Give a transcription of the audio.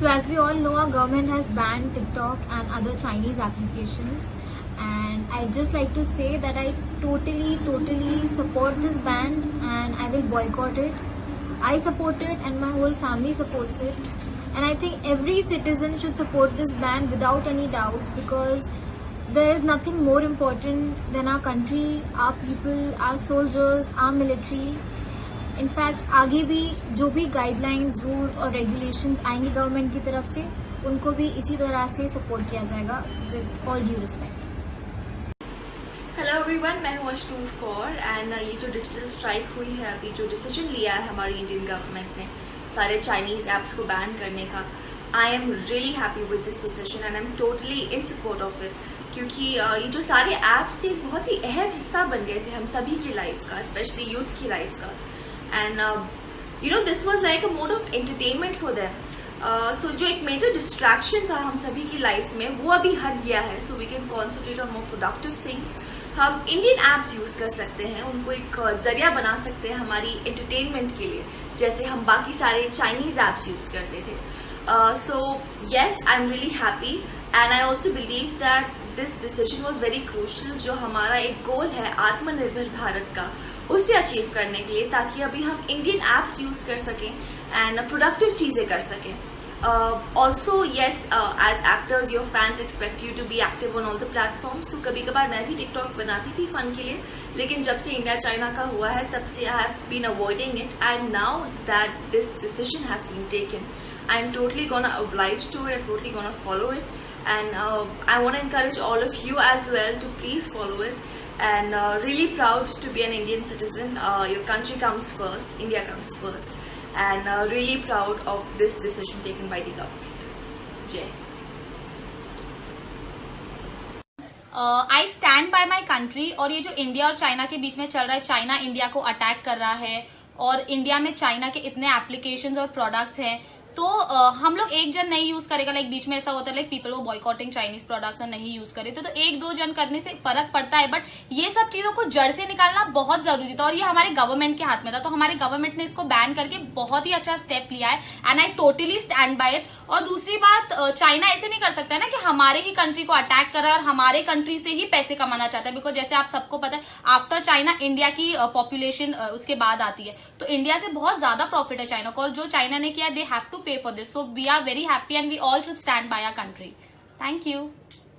So as we all know, our government has banned TikTok and other Chinese applications. And I just like to say that I totally support this ban and I will boycott it. I support it and my whole family supports it. And I think every citizen should support this ban without any doubts, because there is nothing more important than our country, our people, our soldiers, our military. In fact आगे भी जो भी guidelines, rules और regulations आएंगे government की तरफ से, उनको भी इसी तरह से सपोर्ट किया जाएगा with all due respect. Hello everyone, मैं हूँ अशनूर कौर एंड ये जो डिजिटल स्ट्राइक हुई है, अभी जो डिसीजन लिया है हमारी इंडियन गवर्नमेंट ने सारे चाइनीज ऐप्स को बैन करने का, I am really happy with this decision and I am totally in support of it. क्योंकि ये जो सारे ऐप्स थे बहुत ही अहम हिस्सा बन गए थे हम सभी की लाइफ का, स्पेशली यूथ की लाइफ का। And this was like a mode of entertainment for them. So जो एक major distraction था हम सभी की लाइफ में, वो अभी हट गया है. So we can concentrate on more productive things. हम इंडियन एप्स यूज कर सकते हैं, उनको एक जरिया बना सकते हैं हमारी एंटरटेनमेंट के लिए, जैसे हम बाकी सारे चाइनीज एप्स यूज करते थे. So yes, I'm really happy and I also believe that this decision was very crucial. जो हमारा एक गोल है आत्मनिर्भर भारत का, उससे अचीव करने के लिए, ताकि अभी हम इंडियन एप्स यूज कर सकें एंड प्रोडक्टिव चीजें कर सकें. Also yes, as actors your fans expect you to be active on all the platforms. तो कभी कभार मैं भी टिकटॉक्स बनाती थी फन के लिए, लेकिन जब से इंडिया चाइना का हुआ है तब से I have been avoiding it. And now that this decision has been taken, I am totally gonna oblige to it, I'm totally gonna follow it. And I want to encourage all of you as well to please follow it. And really proud to be an Indian citizen. Your country comes first, India comes first, and really proud of this decision taken by the government. Jai. I stand by my country. और ये जो India और China के बीच में चल रहा है, China India को अटैक कर रहा है और इंडिया में चाइना के इतने एप्लीकेशंस और प्रोडक्ट्स हैं, तो हम लोग एक जन नहीं यूज करेगा. लाइक बीच में ऐसा होता है लाइक पीपल वो बॉयकॉटिंग चाइनीज प्रोडक्ट्स और नहीं यूज करे, तो एक दो जन करने से फर्क पड़ता है. बट ये सब चीजों को जड़ से निकालना बहुत जरूरी था और ये हमारे गवर्नमेंट के हाथ में था. तो हमारे गवर्नमेंट ने इसको बैन करके बहुत ही अच्छा स्टेप लिया है and I totally stand by it. और दूसरी बात, चाइना ऐसे नहीं कर सकता है ना कि हमारे ही कंट्री को अटैक कर रहा है और हमारे कंट्री से ही पैसे कमाना चाहता है. बिकॉज जैसे आप सबको पता है, आफ्टर चाइना इंडिया की पॉपुलेशन उसके बाद आती है, तो इंडिया से बहुत ज्यादा प्रॉफिट है चाइना को. और जो चाइना ने किया, दे हैव टू पे for this. So we are very happy and we all should stand by our country. Thank you.